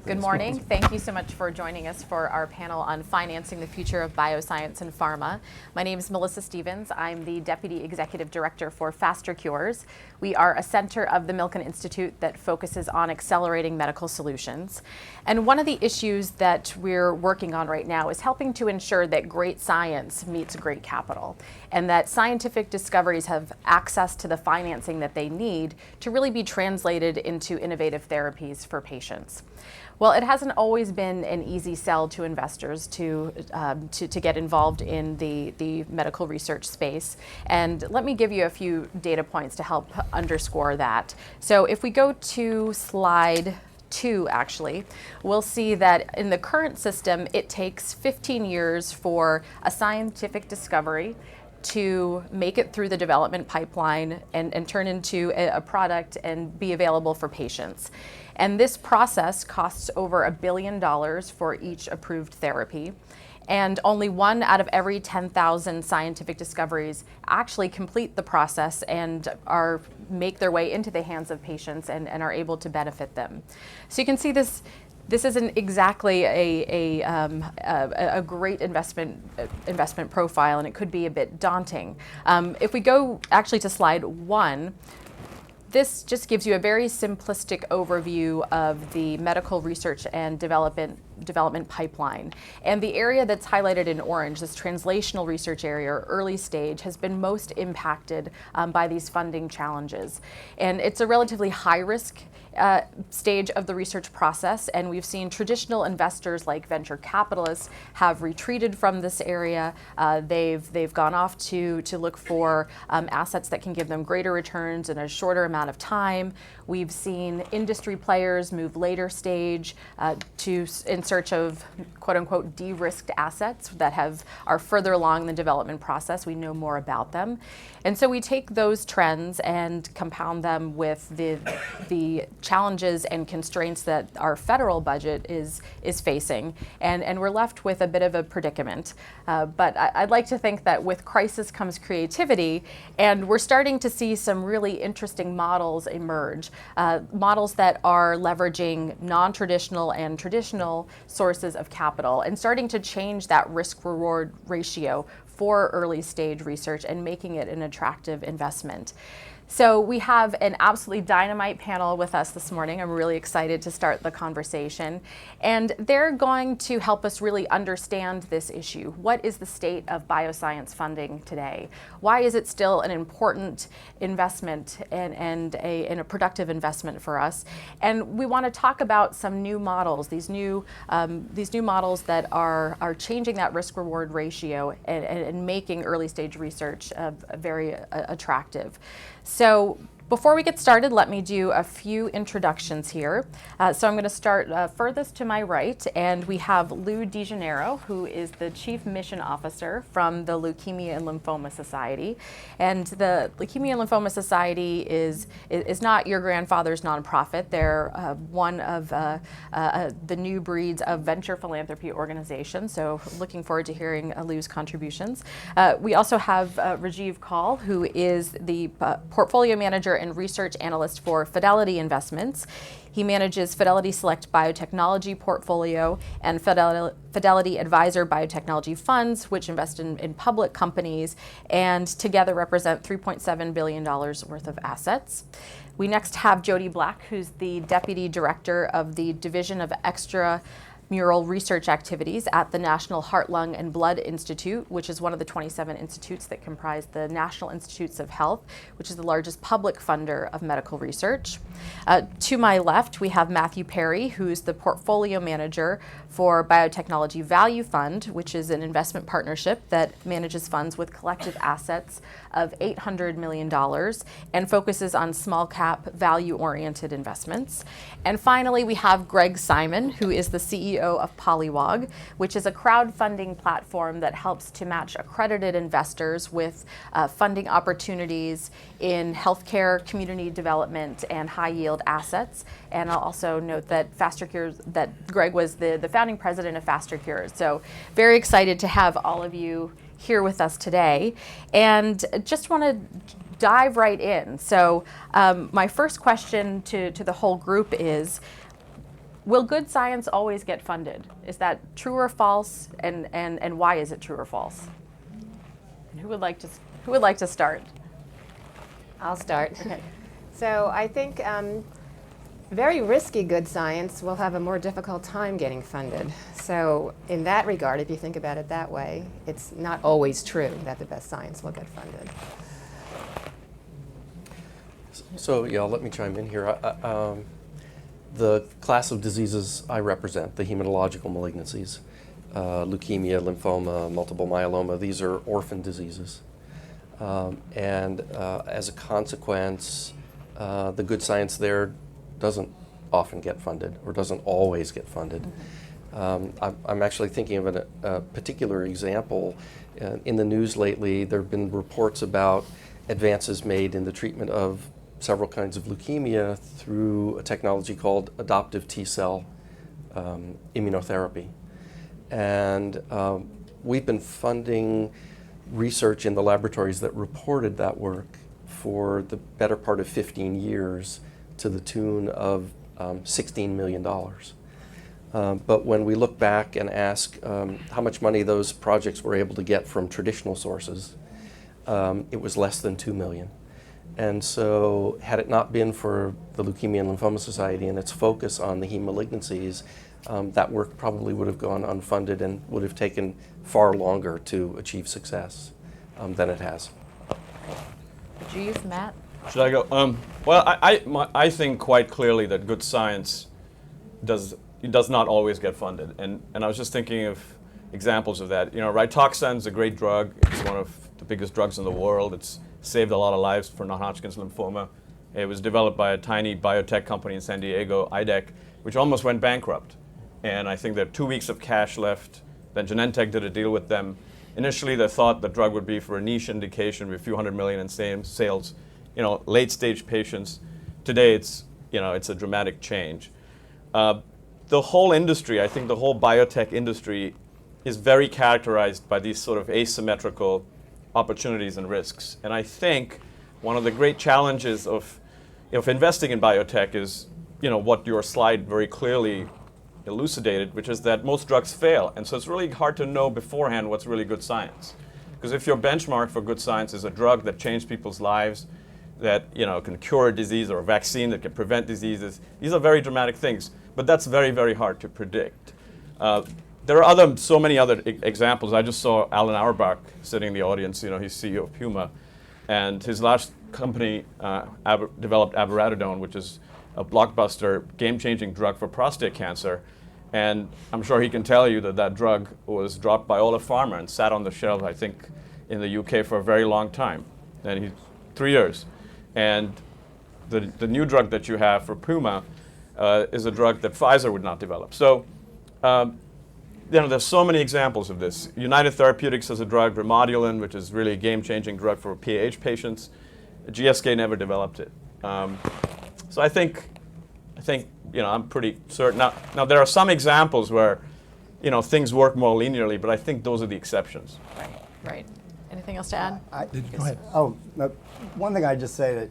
Good morning. Thank you so much for joining us for our panel on financing the future of bioscience and pharma. My name is Melissa Stevens. I'm the Deputy Executive Director for Faster Cures. We are a center of the Milken Institute that focuses on accelerating medical solutions. And one of the issues that we're working on right now is helping to ensure that great science meets great capital, and that scientific discoveries have access to the financing that they need to really be translated into innovative therapies for patients. Well, it hasn't always been an easy sell to investors to get involved in the medical research space. And let me give you a few data points to help underscore that. So if we go to slide 2, actually, we'll see that in the current system, it takes 15 years for a scientific discovery to make it through the development pipeline and turn into a product and be available for patients. And this process costs over $1 billion for each approved therapy. And only 1 out of every 10,000 scientific discoveries actually complete the process and make their way into the hands of patients and are able to benefit them. So you can see this isn't exactly a great investment profile, and it could be a bit daunting. If we go actually to slide 1, this just gives you a very simplistic overview of the medical research and development pipeline. And the area that's highlighted in orange, this translational research area or early stage, has been most impacted by these funding challenges. And it's a relatively high risk stage of the research process, and we've seen traditional investors like venture capitalists have retreated from this area. They've gone off to look for assets that can give them greater returns in a shorter amount of time. We've seen industry players move later stage in search of quote-unquote de-risked assets that are further along the development process. We know more about them. And so we take those trends and compound them with the challenges and constraints that our federal budget is facing, and we're left with a bit of a predicament. But I'd like to think that with crisis comes creativity, and we're starting to see some really interesting models emerge, models that are leveraging non-traditional and traditional sources of capital and starting to change that risk-reward ratio for early stage research and making it an attractive investment. So we have an absolutely dynamite panel with us this morning. I'm really excited to start the conversation. And they're going to help us really understand this issue. What is the state of bioscience funding today? Why is it still an important investment and a productive investment for us? And we want to talk about some new models, these new models that are changing that risk-reward ratio and making early stage research very attractive. So before we get started, let me do a few introductions here. So I'm going to start furthest to my right, and we have Lou DeGennaro, who is the Chief Mission Officer from the Leukemia and Lymphoma Society. And the Leukemia and Lymphoma Society is not your grandfather's nonprofit. They're one of the new breeds of venture philanthropy organizations, so looking forward to hearing Lou's contributions. We also have Rajiv Kaul, who is the Portfolio Manager and Research Analyst for Fidelity Investments. He manages Fidelity Select Biotechnology Portfolio and Fidelity Advisor Biotechnology Funds, which invest in public companies and together represent $3.7 billion worth of assets. We next have Jody Black, who's the Deputy Director of the Division of Extramural Research Activities at the National Heart, Lung, and Blood Institute, which is one of the 27 institutes that comprise the National Institutes of Health, which is the largest public funder of medical research. To my left, we have Matthew Perry, who's the Portfolio Manager for Biotechnology Value Fund, which is an investment partnership that manages funds with collective assets of $800 million and focuses on small cap value-oriented investments. And finally, we have Greg Simon, who is the CEO of Polliwog, which is a crowdfunding platform that helps to match accredited investors with funding opportunities in healthcare, community development, and high-yield assets. And I'll also note that Faster Cures, that Greg was the founding president of Faster Cures. So very excited to have all of you here with us today. And just want to dive right in. So my first question to the whole group is, Will good science always get funded? Is that true or false? And why is it true or false? And who would like to start? I'll start. Okay. So I think very risky good science will have a more difficult time getting funded. So in that regard, if you think about it that way, it's not always true that the best science will get funded. So yeah, let me chime in here. The class of diseases I represent, the hematological malignancies, leukemia, lymphoma, multiple myeloma, these are orphan diseases. And as a consequence, the good science there doesn't often get funded or doesn't always get funded. I'm actually thinking of a particular example. In the news lately, there have been reports about advances made in the treatment of several kinds of leukemia through a technology called adoptive T-cell immunotherapy. And we've been funding research in the laboratories that reported that work for the better part of 15 years to the tune of $16 million. But when we look back and ask how much money those projects were able to get from traditional sources, it was less than $2 million. And so had it not been for the Leukemia and Lymphoma Society and its focus on the heme malignancies, that work probably would have gone unfunded and would have taken far longer to achieve success than it has. Jeeves, Matt? Should I go? Well, I think quite clearly that good science does not always get funded. And I was just thinking of examples of that. You know, Rituxan is a great drug. It's one of the biggest drugs in the world. It's saved a lot of lives for non-Hodgkin's lymphoma. It was developed by a tiny biotech company in San Diego, IDEC, which almost went bankrupt. And I think there are 2 weeks of cash left. Then Genentech did a deal with them. Initially, they thought the drug would be for a niche indication with a few $100 million in sales, late-stage patients. Today, it's a dramatic change. The whole industry, I think the whole biotech industry, is very characterized by these sort of asymmetrical opportunities and risks. And I think one of the great challenges of investing in biotech is, what your slide very clearly elucidated, which is that most drugs fail. And so it's really hard to know beforehand what's really good science. Because if your benchmark for good science is a drug that changed people's lives, that can cure a disease, or a vaccine that can prevent diseases, these are very dramatic things. But that's very, very hard to predict. There are so many other examples. I just saw Alan Auerbach sitting in the audience. He's CEO of Puma. And his last company developed abiraterone, which is a blockbuster, game-changing drug for prostate cancer. And I'm sure he can tell you that drug was dropped by all of Pharma and sat on the shelf, I think, in the UK for a very long time. And 3 years. And the new drug that you have for Puma is a drug that Pfizer would not develop. So, there's so many examples of this. United Therapeutics has a drug, Remodulin, which is really a game-changing drug for PAH patients. GSK never developed it. So I think I'm pretty certain. Now there are some examples where things work more linearly, but I think those are the exceptions. Right. Anything else to add? Go ahead. Oh, no, one thing I'd just say to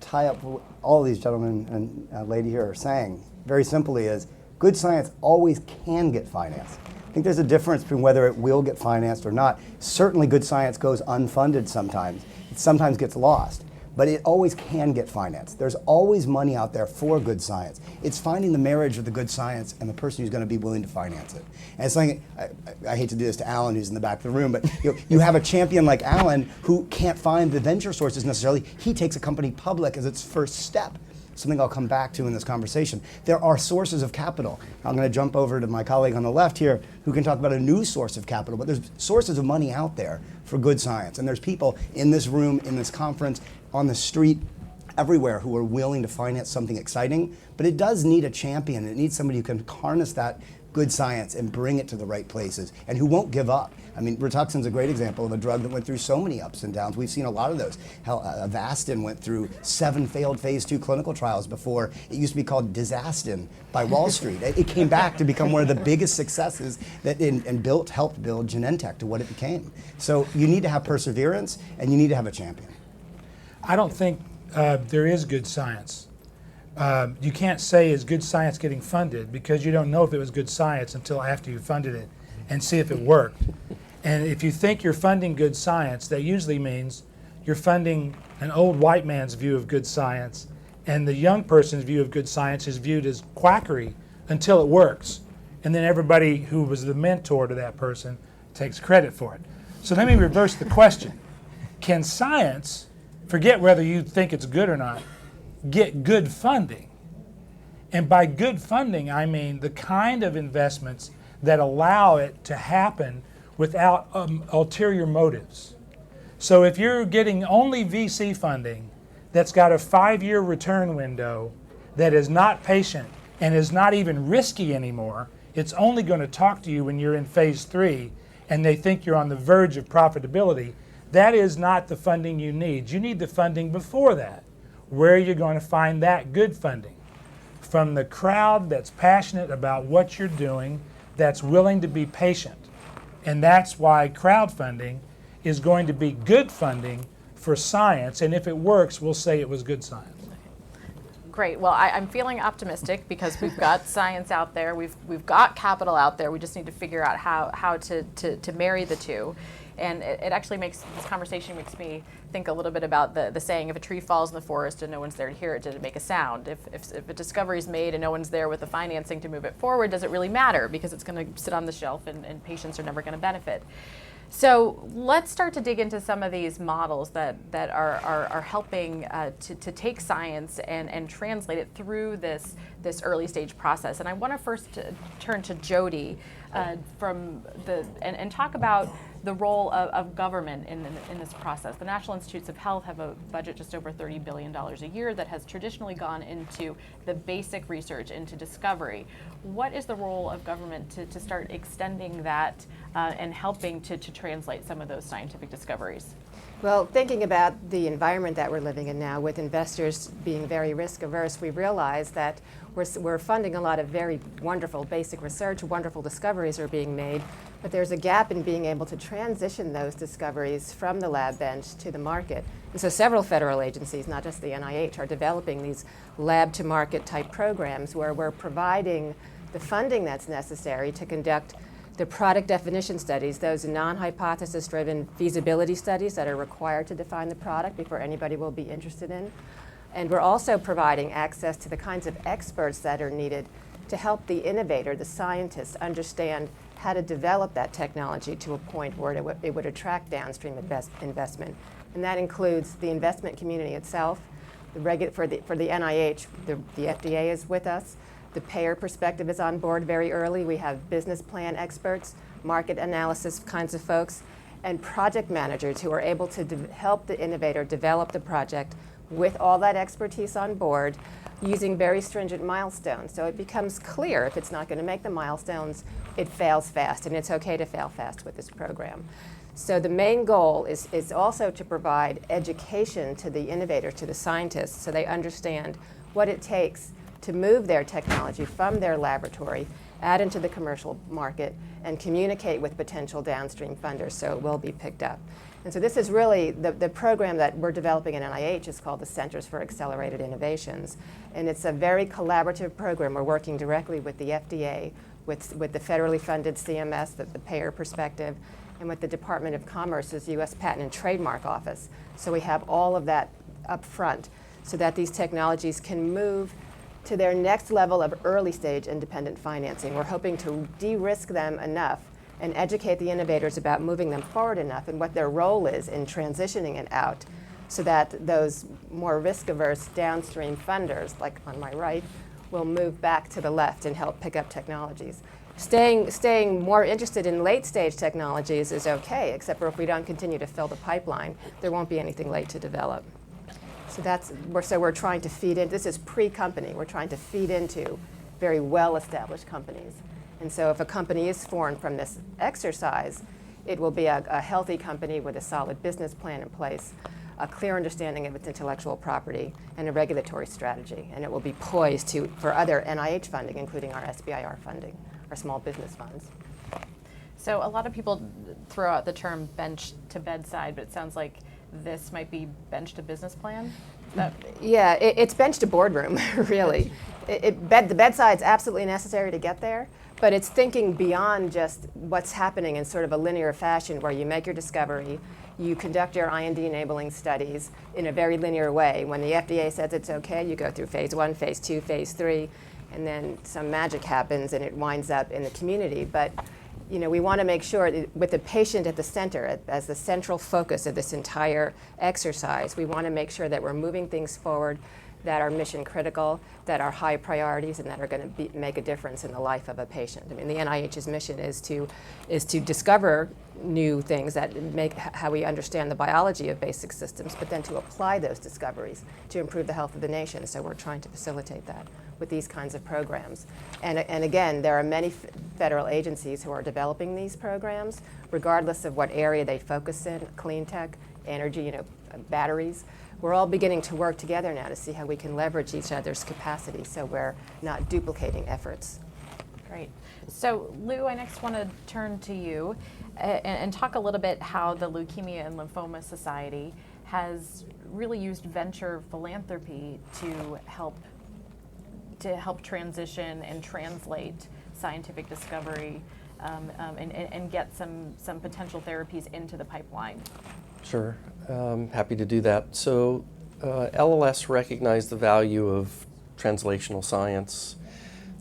tie up what all these gentlemen and lady here are saying, very simply, is good science always can get financed. I think there's a difference between whether it will get financed or not. Certainly good science goes unfunded sometimes. It sometimes gets lost. But it always can get financed. There's always money out there for good science. It's finding the marriage of the good science and the person who's going to be willing to finance it. And it's like, I hate to do this to Alan, who's in the back of the room, but you have a champion like Alan who can't find the venture sources necessarily. He takes a company public as its first step. Something I'll come back to in this conversation. There are sources of capital. I'm going to jump over to my colleague on the left here who can talk about a new source of capital, but there's sources of money out there for good science. And there's people in this room, in this conference, on the street, everywhere who are willing to finance something exciting, but it does need a champion. It needs somebody who can harness that good science and bring it to the right places and who won't give up. I mean, Rituxan's a great example of a drug that went through so many ups and downs. We've seen a lot of those. Hell, Avastin went through 7 failed phase 2 clinical trials before it used to be called Disastin by Wall Street. It came back to become one of the biggest successes that helped build Genentech to what it became. So you need to have perseverance and you need to have a champion. I don't think there is good science You can't say is good science getting funded because you don't know if it was good science until after you funded it and see if it worked. And if you think you're funding good science, that usually means you're funding an old white man's view of good science, and the young person's view of good science is viewed as quackery until it works. And then everybody who was the mentor to that person takes credit for it. So let me reverse the question. Can science, forget whether you think it's good or not, get good funding? And by good funding, I mean the kind of investments that allow it to happen without ulterior motives. So if you're getting only VC funding that's got a 5-year return window that is not patient and is not even risky anymore, it's only going to talk to you when you're in phase 3 and they think you're on the verge of profitability, that is not the funding you need. You need the funding before that. Where are you going to find that good funding? From the crowd that's passionate about what you're doing, that's willing to be patient. And that's why crowdfunding is going to be good funding for science, and if it works, we'll say it was good science. Great. Well, I'm feeling optimistic because we've got science out there, we've got capital out there. We just need to figure out how to marry the two. And it actually makes, this conversation makes me think a little bit about the saying, if a tree falls in the forest and no one's there to hear it, did it make a sound? If a discovery is made and no one's there with the financing to move it forward, does it really matter? Because it's going to sit on the shelf and patients are never going to benefit. So let's start to dig into some of these models that are helping to take science and translate it through this early stage process. And I want to first turn to Jody and talk about the role of government in this process. The National Institutes of Health have a budget just over $30 billion a year that has traditionally gone into the basic research, into discovery. What is the role of government to start extending that and helping to translate some of those scientific discoveries? Well, thinking about the environment that we're living in now, with investors being very risk averse, we realize that we're funding a lot of very wonderful basic research, wonderful discoveries are being made, but there's a gap in being able to transition those discoveries from the lab bench to the market. And so several federal agencies, not just the NIH, are developing these lab to market type programs where we're providing the funding that's necessary to conduct the product definition studies, those non-hypothesis driven feasibility studies that are required to define the product before anybody will be interested in. And we're also providing access to the kinds of experts that are needed to help the innovator, the scientist, understand how to develop that technology to a point where it would attract downstream investment. And that includes the investment community itself. For the NIH, the FDA is with us. The payer perspective is on board very early. We have business plan experts, market analysis kinds of folks, and project managers who are able to help the innovator develop the project with all that expertise on board, using very stringent milestones. So it becomes clear if it's not going to make the milestones, it fails fast, and it's okay to fail fast with this program. So the main goal is also to provide education to the innovator, to the scientists, so they understand what it takes to move their technology from their laboratory out into the commercial market and communicate with potential downstream funders so it will be picked up. And so this is really, the program that we're developing in NIH is called the Centers for Accelerated Innovations. And it's a very collaborative program. We're working directly with the FDA, with the federally funded CMS, the payer perspective, and with the Department of Commerce's U.S. Patent and Trademark Office. So we have all of that up front so that these technologies can move to their next level of early stage independent financing. We're hoping to de-risk them enough and educate the innovators about moving them forward enough and what their role is in transitioning it out so that those more risk-averse downstream funders, like on my right, will move back to the left and help pick up technologies. Staying more interested in late-stage technologies is okay, except for if we don't continue to fill the pipeline, there won't be anything late to develop. So we're trying to feed in, this is pre-company, we're trying to feed into very well-established companies. And so if a company is formed from this exercise, it will be a healthy company with a solid business plan in place, a clear understanding of its intellectual property, and a regulatory strategy. And it will be poised for other NIH funding, including our SBIR funding, our small business funds. So a lot of people throw out the term bench to bedside, but it sounds like this might be bench to business plan? Yeah, it's bench to boardroom, really. The bedside's absolutely necessary to get there, but it's thinking beyond just what's happening in sort of a linear fashion where you make your discovery, you conduct your IND-enabling studies in a very linear way. When the FDA says it's okay, you go through phase 1, phase 2, phase 3, and then some magic happens and it winds up in the community. But we want to make sure that with the patient at the center, as the central focus of this entire exercise, we want to make sure that we're moving things forward that are mission critical, that are high priorities, and that are going to make a difference in the life of a patient. I mean, the NIH's mission is to discover new things that make how we understand the biology of basic systems, but then to apply those discoveries to improve the health of the nation. So we're trying to facilitate that with these kinds of programs. And again, there are many federal agencies who are developing these programs, regardless of what area they focus in, clean tech, energy, batteries. We're all beginning to work together now to see how we can leverage each other's capacity so we're not duplicating efforts. Great. So Lou, I next want to turn to you and talk a little bit how the Leukemia and Lymphoma Society has really used venture philanthropy to help transition and translate scientific discovery and get some potential therapies into the pipeline. Sure, happy to do that. So LLS recognized the value of translational science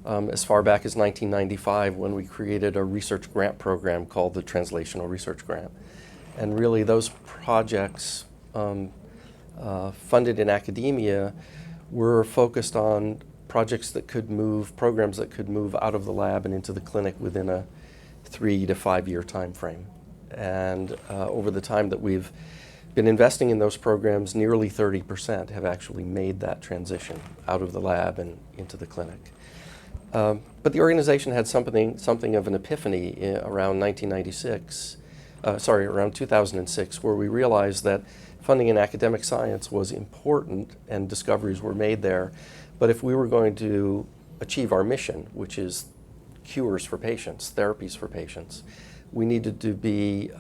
as far back as 1995 when we created a research grant program called the Translational Research Grant. And really those projects funded in academia were focused on programs that could move out of the lab and into the clinic within a 3 to 5 year time frame. And over the time that we've been investing in those programs, nearly 30% have actually made that transition out of the lab and into the clinic. But the organization had something of an epiphany around 2006, where we realized that funding in academic science was important and discoveries were made there. But if we were going to achieve our mission, which is cures for patients, therapies for patients, we needed to be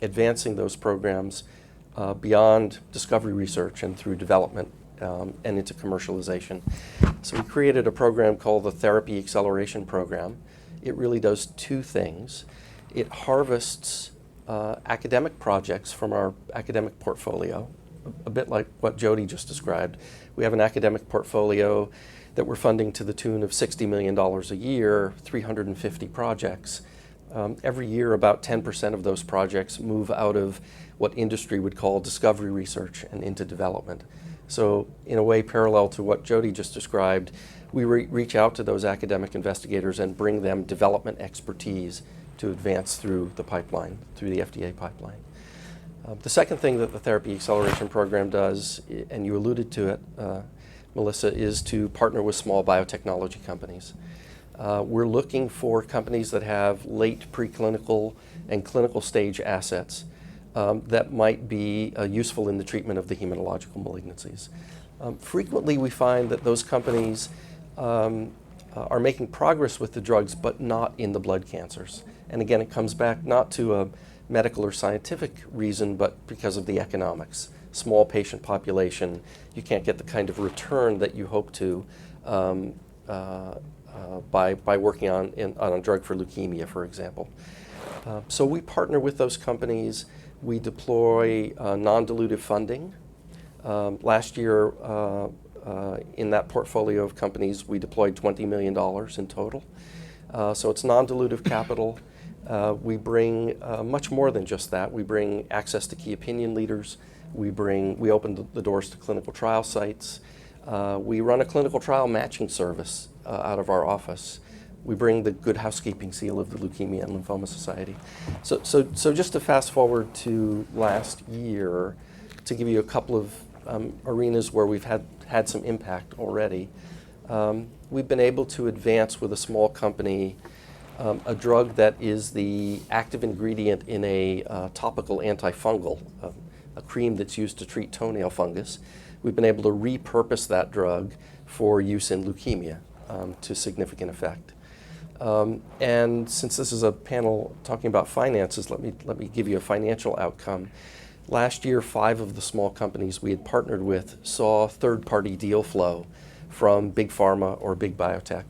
advancing those programs beyond discovery research and through development and into commercialization. So we created a program called the Therapy Acceleration Program. It really does two things. It harvests academic projects from our academic portfolio, a bit like what Jody just described. We have an academic portfolio that we're funding to the tune of $60 million a year, 350 projects. Every year, about 10% of those projects move out of what industry would call discovery research and into development. So in a way parallel to what Jody just described, we reach out to those academic investigators and bring them development expertise to advance through the pipeline, through the FDA pipeline. The second thing that the Therapy Acceleration Program does, and you alluded to it, Melissa, is to partner with small biotechnology companies. We're looking for companies that have late preclinical and clinical stage assets that might be useful in the treatment of the hematological malignancies. Frequently we find that those companies are making progress with the drugs but not in the blood cancers. And again, it comes back not to a medical or scientific reason, but because of the economics. Small patient population, you can't get the kind of return that you hope to by working on a drug for leukemia, for example. So we partner with those companies. We deploy non-dilutive funding. Last year, in that portfolio of companies, we deployed $20 million in total. So it's non-dilutive capital. We bring much more than just that. We bring access to key opinion leaders. We open the doors to clinical trial sites. We run a clinical trial matching service out of our office. We bring the good housekeeping seal of the Leukemia and Lymphoma Society. So just to fast forward to last year, to give you a couple of arenas where we've had some impact already, we've been able to advance with a small company a drug that is the active ingredient in a topical antifungal, a cream that's used to treat toenail fungus. We've been able to repurpose that drug for use in leukemia to significant effect. And since this is a panel talking about finances, let me give you a financial outcome. Last year, 5 of the small companies we had partnered with saw third-party deal flow from big pharma or big biotech.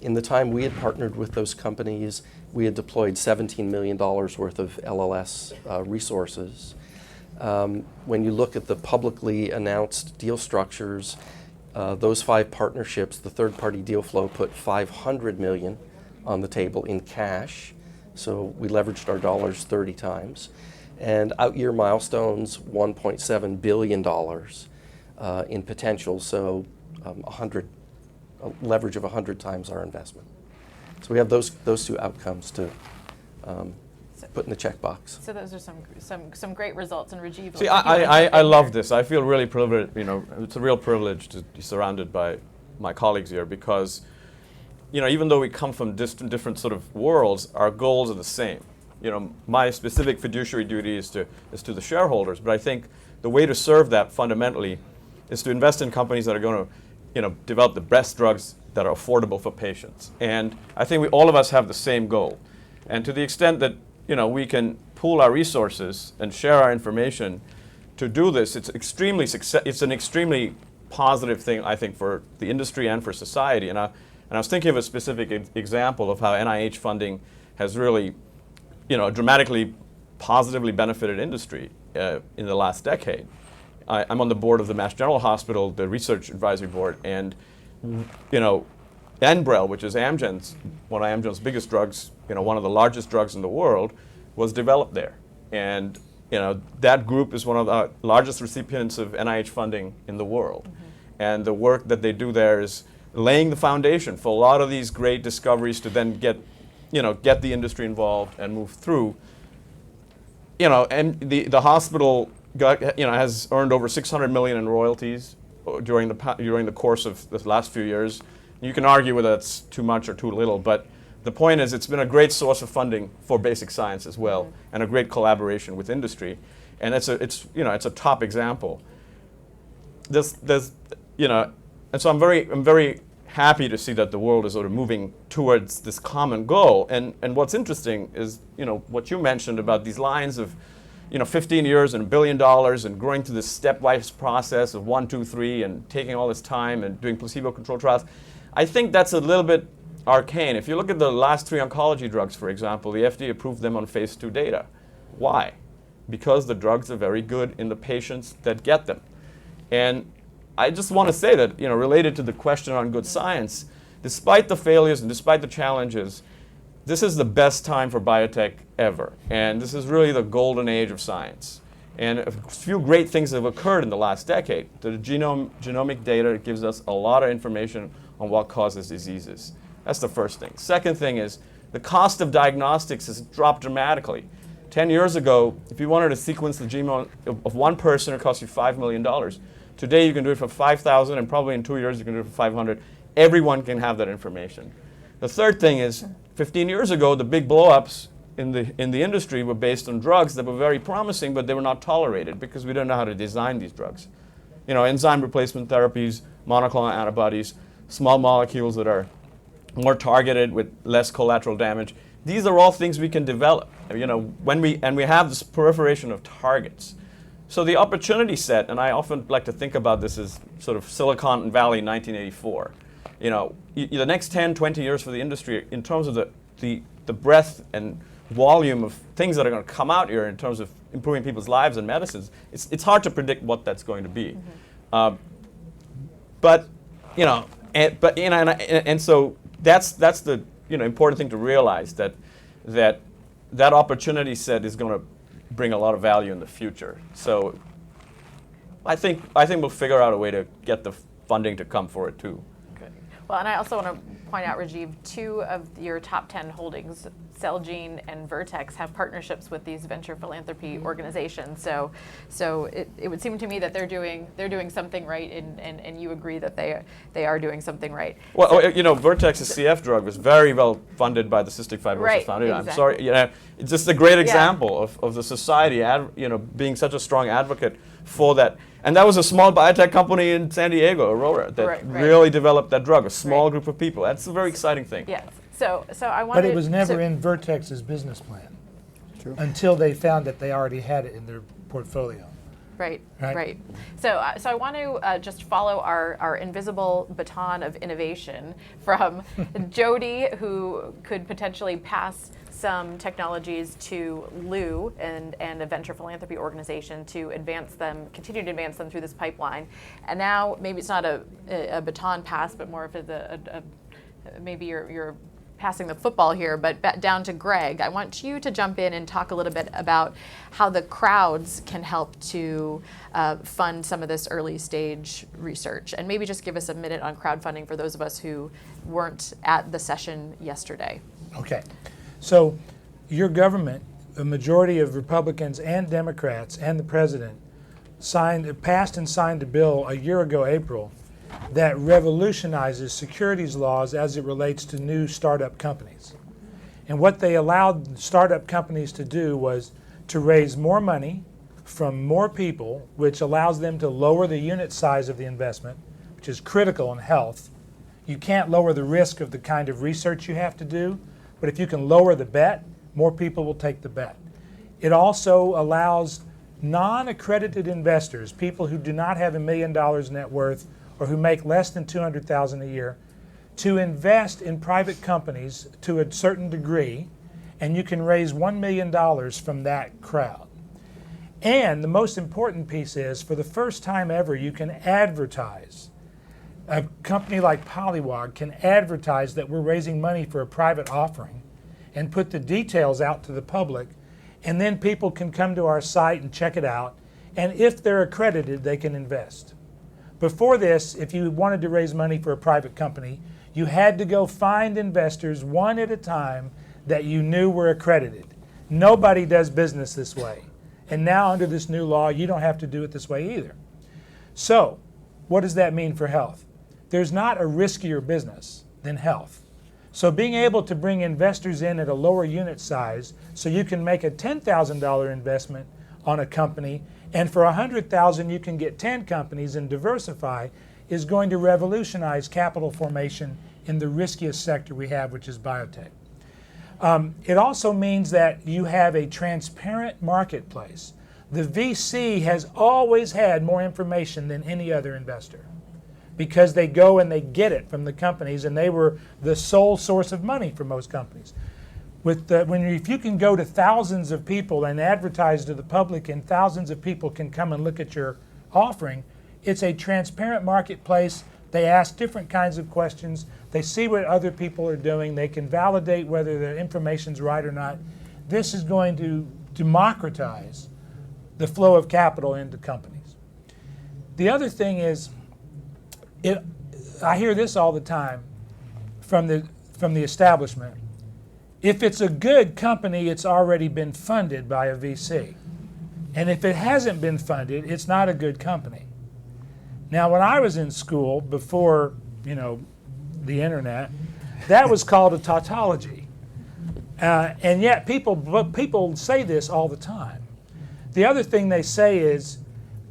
In the time we had partnered with those companies, we had deployed $17 million worth of LLS resources. When you look at the publicly announced deal structures, those 5 partnerships, the third-party deal flow put $500 million on the table in cash. So we leveraged our dollars 30 times. And out-year milestones, $1.7 billion in potential, so a leverage of 100 times our investment. So we have those 2 outcomes to put in the checkbox. So those are some great results. And Rajiv, See, I love this. I feel really privileged. It's a real privilege to be surrounded by my colleagues here because, even though we come from different sort of worlds, our goals are the same. My specific fiduciary duty is to the shareholders, but I think the way to serve that fundamentally is to invest in companies that are going to, develop the best drugs that are affordable for patients. And I think all of us have the same goal. And to the extent that, we can pool our resources and share our information to do this, it's an extremely positive thing, I think, for the industry and for society. And I was thinking of a specific example of how NIH funding has really dramatically positively benefited industry in the last decade. I'm on the board of the Mass General Hospital, the Research Advisory Board, and Enbrel, which is one of Amgen's biggest drugs, one of the largest drugs in the world, was developed there. And that group is one of the largest recipients of NIH funding in the world. Mm-hmm. And the work that they do there is laying the foundation for a lot of these great discoveries to then get the industry involved and move through. And the hospital has earned over $600 million in royalties during the course of the last few years. You can argue whether that's too much or too little, but the point is it's been a great source of funding for basic science as well, and a great collaboration with industry. And it's a top example. And so I'm very happy to see that the world is sort of moving towards this common goal. And what's interesting is, what you mentioned about these lines of, 15 years and $1 billion and growing through this stepwise process of 1, 2, 3 and taking all this time and doing placebo-controlled trials. I think that's a little bit arcane. If you look at the last 3 oncology drugs, for example, the FDA approved them on phase 2 data. Why? Because the drugs are very good in the patients that get them. And I just want to say that, related to the question on good science, despite the failures and despite the challenges, this is the best time for biotech ever. And this is really the golden age of science. And a few great things have occurred in the last decade. The genomic data gives us a lot of information on what causes diseases. That's the first thing. Second thing is the cost of diagnostics has dropped dramatically. 10 years ago, if you wanted to sequence the genome of one person, it cost you $5 million. Today, you can do it for $5,000, and probably in 2 years, you can do it for $500. Everyone can have that information. The third thing is, 15 years ago, the big blow-ups in the industry were based on drugs that were very promising, but they were not tolerated because we didn't know how to design these drugs. Enzyme replacement therapies, monoclonal antibodies, small molecules that are more targeted with less collateral damage. These are all things we can develop. When we have this proliferation of targets. So the opportunity set, and I often like to think about this as sort of Silicon Valley 1984. The next 10, 20 years for the industry in terms of the breadth and volume of things that are going to come out here in terms of improving people's lives and medicines, it's hard to predict what that's going to be. Mm-hmm. So that's the important thing to realize that opportunity set is going to bring a lot of value in the future. So I think we'll figure out a way to get the funding to come for it too. Good. Well, and I also want to point out, Rajiv, 2 of your top 10 holdings, Celgene and Vertex, have partnerships with these venture philanthropy organizations. So it would seem to me that they're doing something right, and you agree that they are doing something right. Well, Vertex's CF drug was very well funded by the Cystic Fibrosis Foundation. Exactly. I'm sorry, it's just a great example of the society, being such a strong advocate for that. And that was a small biotech company in San Diego, Aurora, that really developed that drug, a small group of people. That's a very exciting thing. Yes. So I wanted But it was never in Vertex's business plan. True. until they found that they already had it in their portfolio. Right, Right. right. So I want to just follow our invisible baton of innovation from Jody, who could potentially pass some technologies to Lou and a venture philanthropy organization to advance them, continue to advance them through this pipeline. And now maybe it's not a baton pass, but more of maybe you're passing the football here, but down to Greg. I want you to jump in and talk a little bit about how the crowds can help to fund some of this early stage research, and maybe just give us a minute on crowdfunding for those of us who weren't at the session yesterday. Okay. So your government, a majority of Republicans and Democrats and the president passed and signed a bill a year ago, April, that revolutionizes securities laws as it relates to new startup companies. And what they allowed startup companies to do was to raise more money from more people, which allows them to lower the unit size of the investment, which is critical in health. You can't lower the risk of the kind of research you have to do, but if you can lower the bet, more people will take the bet. It also allows non-accredited investors, people who do not have $1 million net worth or who make less than $200,000 a year, to invest in private companies to a certain degree, and you can raise $1 million from that crowd. And the most important piece is, for the first time ever, you can advertise. A company like Polliwog can advertise that we're raising money for a private offering and put the details out to the public, and then people can come to our site and check it out, and if they're accredited, they can invest. Before this, if you wanted to raise money for a private company, you had to go find investors one at a time that you knew were accredited. Nobody does business this way. And now under this new law, you don't have to do it this way either. So, what does that mean for health? There's not a riskier business than health. So being able to bring investors in at a lower unit size so you can make a $10,000 investment on a company, and for $100,000 you can get 10 companies and diversify, is going to revolutionize capital formation in the riskiest sector we have, which is biotech. It also means that you have a transparent marketplace. The VC has always had more information than any other investor because they go and they get it from the companies, and they were the sole source of money for most companies. If you can go to thousands of people and advertise to the public, and thousands of people can come and look at your offering, it's a transparent marketplace. They ask different kinds of questions. They see what other people are doing. They can validate whether the information's right or not. This is going to democratize the flow of capital into companies. The other thing is, I hear this all the time from the establishment. If it's a good company, it's already been funded by a VC. And if it hasn't been funded, it's not a good company. Now, when I was in school, before, the internet, that was called a tautology. And yet people say this all the time. The other thing they say is,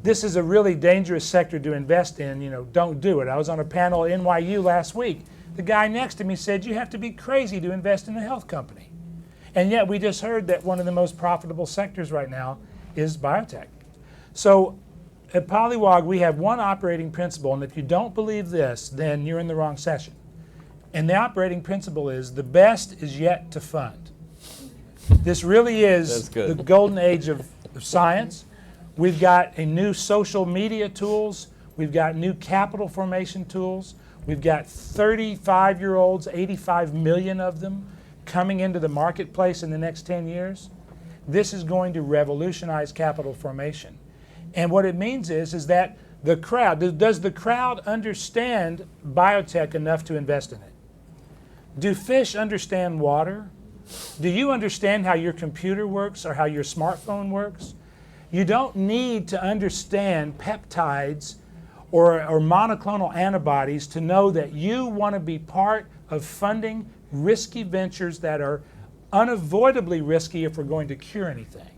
this is a really dangerous sector to invest in, don't do it. I was on a panel at NYU last week. The guy next to me said, you have to be crazy to invest in a health company. And yet we just heard that one of the most profitable sectors right now is biotech. So at Polliwog, we have one operating principle, and if you don't believe this, then you're in the wrong session. And the operating principle is, the best is yet to fund. This really is the golden age of science. We've got a new social media tools. We've got new capital formation tools. We've got 35-year-olds, 85 million of them, coming into the marketplace in the next 10 years. This is going to revolutionize capital formation. And what it means is that the crowd, does the crowd understand biotech enough to invest in it? Do fish understand water? Do you understand how your computer works or how your smartphone works? You don't need to understand peptides or monoclonal antibodies to know that you want to be part of funding risky ventures that are unavoidably risky if we're going to cure anything.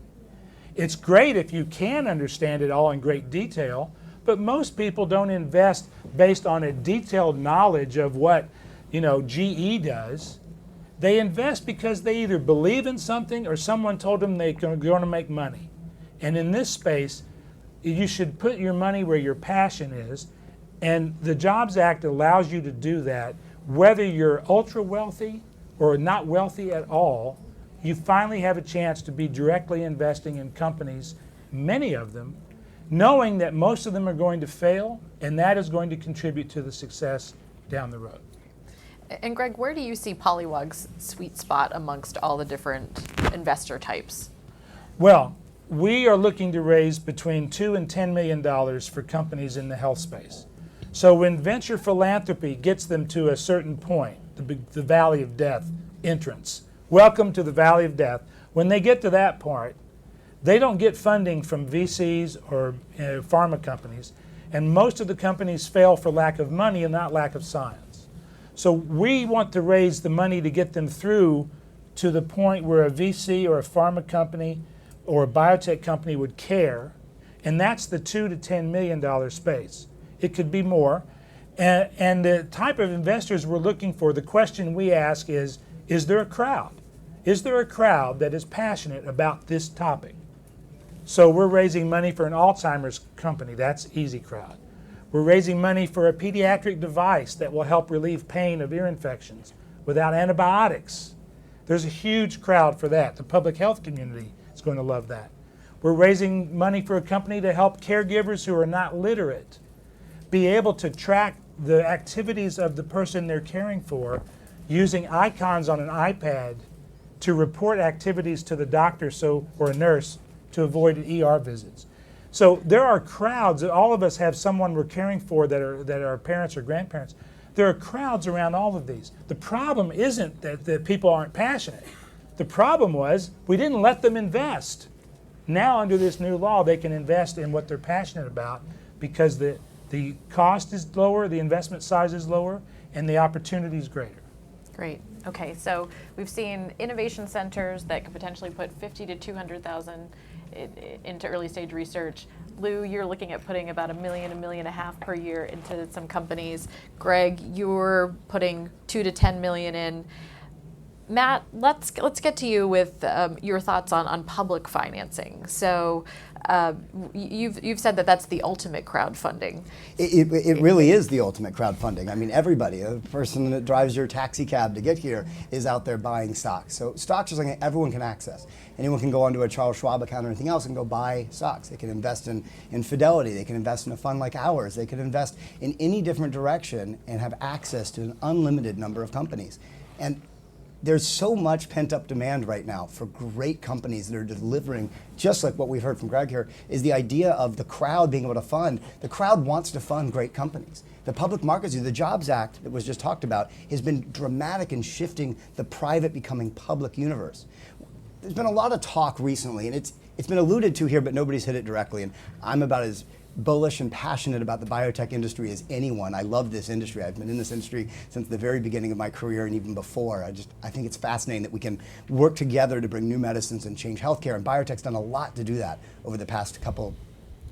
It's great if you can understand it all in great detail, but most people don't invest based on a detailed knowledge of what GE does. They invest because they either believe in something or someone told them they're going to make money. And in this space, you should put your money where your passion is. And the Jobs Act allows you to do that. Whether you're ultra wealthy or not wealthy at all, you finally have a chance to be directly investing in companies, many of them, knowing that most of them are going to fail, and that is going to contribute to the success down the road. And Greg, where do you see Polliwogs' sweet spot amongst all the different investor types? Well, we are looking to raise between $2 and $10 million for companies in the health space. So when venture philanthropy gets them to a certain point, the valley of death entrance, welcome to the valley of death, when they get to that part, they don't get funding from VCs or pharma companies, and most of the companies fail for lack of money and not lack of science. So we want to raise the money to get them through to the point where a VC or a pharma company or a biotech company would care, and that's the $2 to $10 million space. It could be more. And the type of investors we're looking for, the question we ask is there a crowd? Is there a crowd that is passionate about this topic? So we're raising money for an Alzheimer's company. That's easy crowd. We're raising money for a pediatric device that will help relieve pain of ear infections without antibiotics. There's a huge crowd for that. The public health community is going to love that. We're raising money for a company to help caregivers who are not literate be able to track the activities of the person they're caring for using icons on an iPad to report activities to the doctor or a nurse to avoid ER visits. So there are crowds, all of us have someone we're caring for that are parents or grandparents. There are crowds around all of these. The problem isn't that people aren't passionate. The problem was we didn't let them invest. Now under this new law, they can invest in what they're passionate about because the cost is lower, the investment size is lower, and the opportunity is greater. Great. Okay, so we've seen innovation centers that could potentially put 50 to 200,000 into early stage research. Lou, you're looking at putting about $1 million, $1.5 million per year into some companies. Greg, you're putting $2 to $10 million in. Matt, let's get to you with your thoughts on public financing. So you've said that that's the ultimate crowdfunding. It really is the ultimate crowdfunding. I mean, everybody, the person that drives your taxi cab to get here is out there buying stocks. So stocks are something everyone can access. Anyone can go onto a Charles Schwab account or anything else and go buy stocks. They can invest in Fidelity. They can invest in a fund like ours. They can invest in any different direction and have access to an unlimited number of companies. And there's so much pent-up demand right now for great companies that are delivering, just like what we've heard from Greg here, is the idea of the crowd being able to fund. The crowd wants to fund great companies. The public markets, the Jobs Act that was just talked about, has been dramatic in shifting the private becoming public universe. There's been a lot of talk recently, and it's been alluded to here, but nobody's hit it directly, and I'm about as bullish and passionate about the biotech industry as anyone. I love this industry. I've been in this industry since the very beginning of my career and even before. I think it's fascinating that we can work together to bring new medicines and change healthcare, and biotech's done a lot to do that over the past couple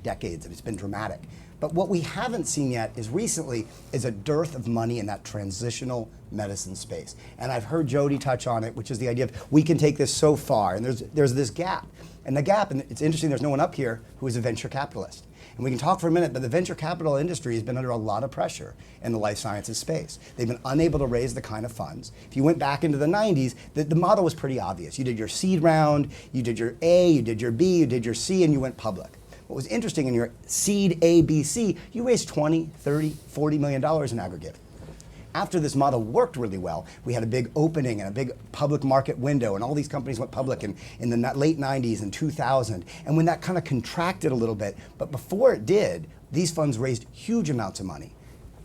decades, and it's been dramatic. But what we haven't seen yet is a dearth of money in that transitional medicine space. And I've heard Jody touch on it, which is the idea of we can take this so far, and there's this gap. And the gap, and it's interesting, there's no one up here who is a venture capitalist. And we can talk for a minute, but the venture capital industry has been under a lot of pressure in the life sciences space. They've been unable to raise the kind of funds. If you went back into the 90s, the model was pretty obvious. You did your seed round, you did your A, you did your B, you did your C, and you went public. What was interesting in your seed A, B, C, you raised $20, $30, $40 million in aggregate. After this model worked really well, we had a big opening and a big public market window, and all these companies went public in the late 90s and 2000. And when that kind of contracted a little bit, but before it did, these funds raised huge amounts of money.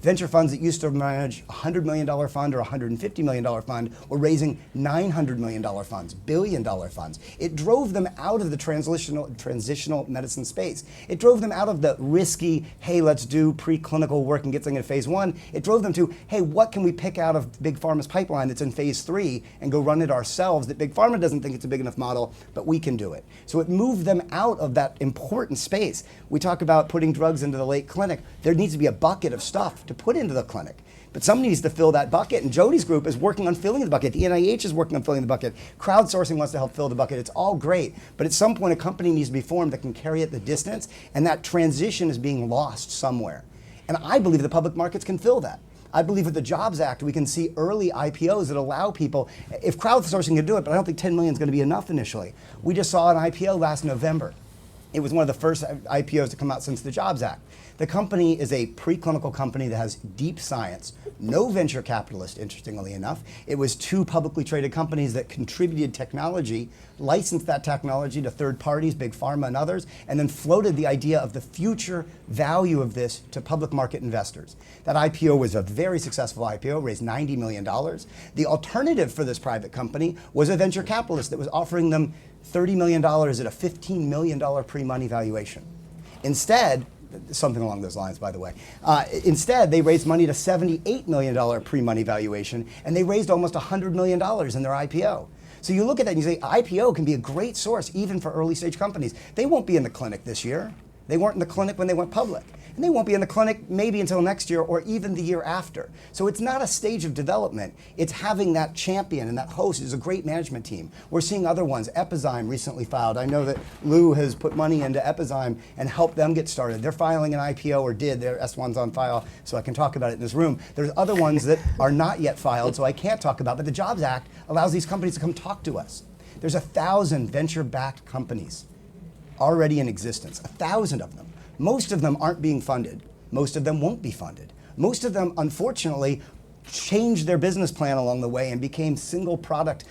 Venture funds that used to manage a $100 million fund or a $150 million fund were raising $900 million funds, billion-dollar funds. It drove them out of the transitional medicine space. It drove them out of the risky, hey, let's do preclinical work and get something in phase 1. It drove them to, hey, what can we pick out of Big Pharma's pipeline that's in phase 3 and go run it ourselves that Big Pharma doesn't think it's a big enough model, but we can do it. So it moved them out of that important space. We talk about putting drugs into the late clinic. There needs to be a bucket of stuff to put into the clinic. But somebody needs to fill that bucket, and Jody's group is working on filling the bucket. The NIH is working on filling the bucket. Crowdsourcing wants to help fill the bucket. It's all great, but at some point a company needs to be formed that can carry it the distance, and that transition is being lost somewhere. And I believe the public markets can fill that. I believe with the Jobs Act, we can see early IPOs that allow people, if crowdsourcing can do it, but I don't think 10 million is going to be enough initially. We just saw an IPO last November. It was one of the first IPOs to come out since the Jobs Act. The company is a preclinical company that has deep science, no venture capitalist, interestingly enough. It was 2 publicly traded companies that contributed technology, licensed that technology to third parties, big pharma and others, and then floated the idea of the future value of this to public market investors. That IPO was a very successful IPO, raised $90 million. The alternative for this private company was a venture capitalist that was offering them $30 million at a $15 million pre-money valuation. Instead, something along those lines, by the way. Instead, they raised money at a $78 million pre-money valuation, and they raised almost $100 million in their IPO. So you look at that and you say, IPO can be a great source even for early stage companies. They won't be in the clinic this year. They weren't in the clinic when they went public. And they won't be in the clinic maybe until next year or even the year after. So it's not a stage of development. It's having that champion and that host is a great management team. We're seeing other ones. Epizyme recently filed. I know that Lou has put money into Epizyme and helped them get started. They're filing an IPO or did. Their S1's on file, so I can talk about it in this room. There's other ones that are not yet filed, so I can't talk about. But the Jobs Act allows these companies to come talk to us. There's 1,000 venture-backed companies already in existence, 1,000 of them. Most of them aren't being funded. Most of them won't be funded. Most of them, unfortunately, changed their business plan along the way and became single product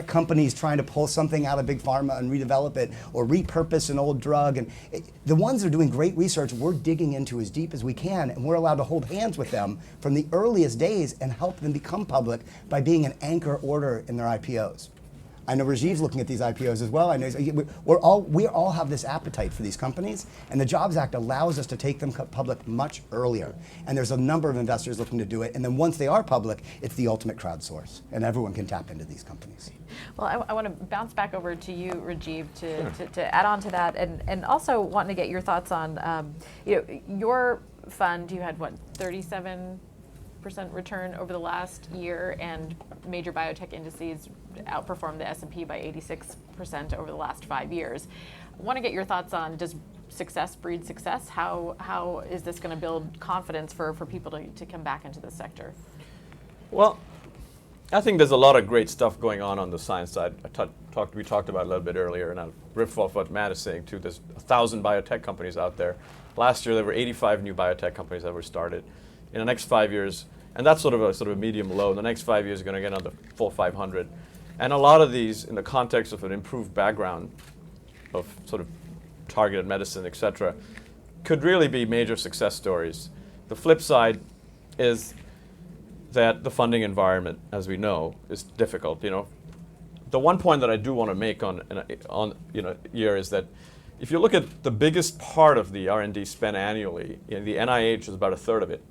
companies trying to pull something out of big pharma and redevelop it or repurpose an old drug. And the ones that are doing great research, we're digging into as deep as we can, and we're allowed to hold hands with them from the earliest days and help them become public by being an anchor order in their IPOs. I know Rajiv's looking at these IPOs as well. I know we all have this appetite for these companies, and the Jobs Act allows us to take them public much earlier. And there's a number of investors looking to do it. And then once they are public, it's the ultimate crowdsource, and everyone can tap into these companies. Well, I want to bounce baback over to you, Rajiv, to add on to that, and also wanting to get your thoughts on, your fund. You had 37% return over the last year, and major biotech indices outperformed the S&P by 86% over the last 5 years. I want to get your thoughts on, does success breed success? How is this going to build confidence for people to come back into the sector? Well, I think there's a lot of great stuff going on the science side. We talked about it a little bit earlier, and I'll riff off what Matt is saying too. There's 1,000 biotech companies out there. Last year there were 85 new biotech companies that were started. In the next 5 years, and that's sort of a medium low. In the next 5 years, are going to get another full 500. And a lot of these, in the context of an improved background of sort of targeted medicine, et cetera, could really be major success stories. The flip side is that the funding environment, as we know, is difficult. The one point that I do want to make on here is that if you look at the biggest part of the R&D spent annually, the NIH is about a third of it.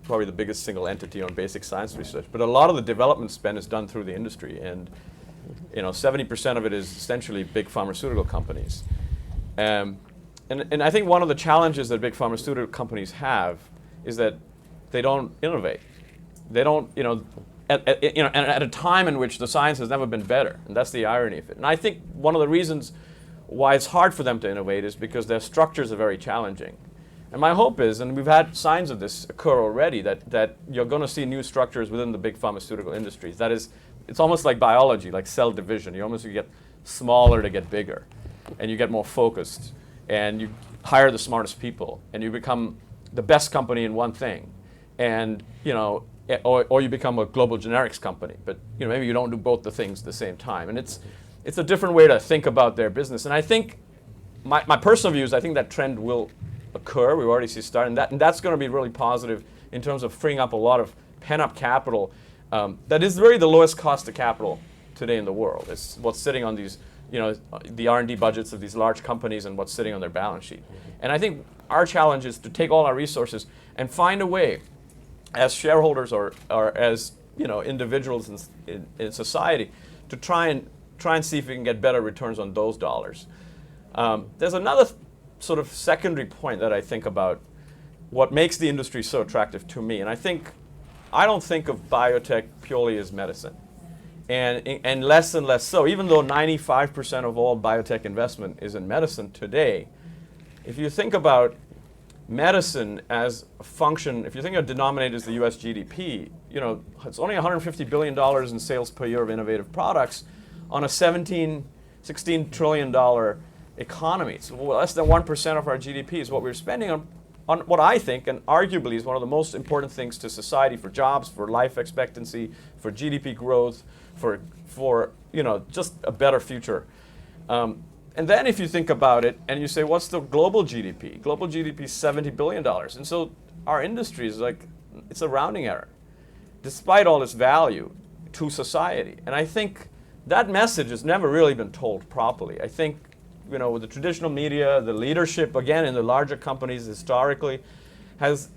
Probably the biggest single entity on basic science research. But a lot of the development spend is done through the industry, and 70% of it is essentially big pharmaceutical companies. And I think one of the challenges that big pharmaceutical companies have is that they don't innovate. They don't, at a time in which the science has never been better, and that's the irony of it. And I think one of the reasons why it's hard for them to innovate is because their structures are very challenging. And my hope is, and we've had signs of this occur already, that you're going to see new structures within the big pharmaceutical industries. That is, it's almost like biology, like cell division. You get smaller to get bigger, and you get more focused, and you hire the smartest people, and you become the best company in one thing, and or you become a global generics company. But maybe you don't do both the things at the same time, and it's a different way to think about their business. And I think my personal view is I think that trend will occur. We already see starting that, and that's going to be really positive in terms of freeing up a lot of pent-up capital. That is really the lowest cost of capital today in the world. It's what's sitting on these, the R&D budgets of these large companies and what's sitting on their balance sheet. And I think our challenge is to take all our resources and find a way, as shareholders or as individuals in society, to try and see if we can get better returns on those dollars. There's another sort of secondary point that I think about, what makes the industry so attractive to me. And I don't think of biotech purely as medicine. And less and less so, even though 95% of all biotech investment is in medicine today, if you think about medicine as a function, if you think of denominated as the US GDP, it's only $150 billion in sales per year of innovative products on a $16 trillion economy. So less than 1% of our GDP is what we're spending on what I think, and arguably is one of the most important things to society, for jobs, for life expectancy, for GDP growth, for just a better future. And then if you think about it and you say, what's the global GDP? Global GDP is $70 billion. And so our industry is it's a rounding error, despite all its value to society. And I think that message has never really been told properly. I think, with the traditional media, the leadership, again, in the larger companies historically, has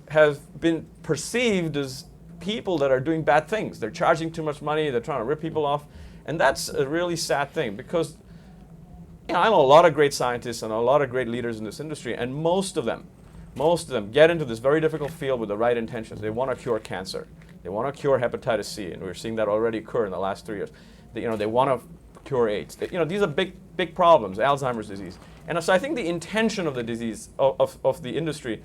been perceived as people that are doing bad things. They're charging too much money, they're trying to rip people off. And that's a really sad thing, because I know a lot of great scientists and a lot of great leaders in this industry, and most of them get into this very difficult field with the right intentions. They want to cure cancer. They want to cure hepatitis C, and we're seeing that already occur in the last 3 years. They want to cure AIDS. These are big problems, Alzheimer's disease. And so I think the intention of the disease, of the industry,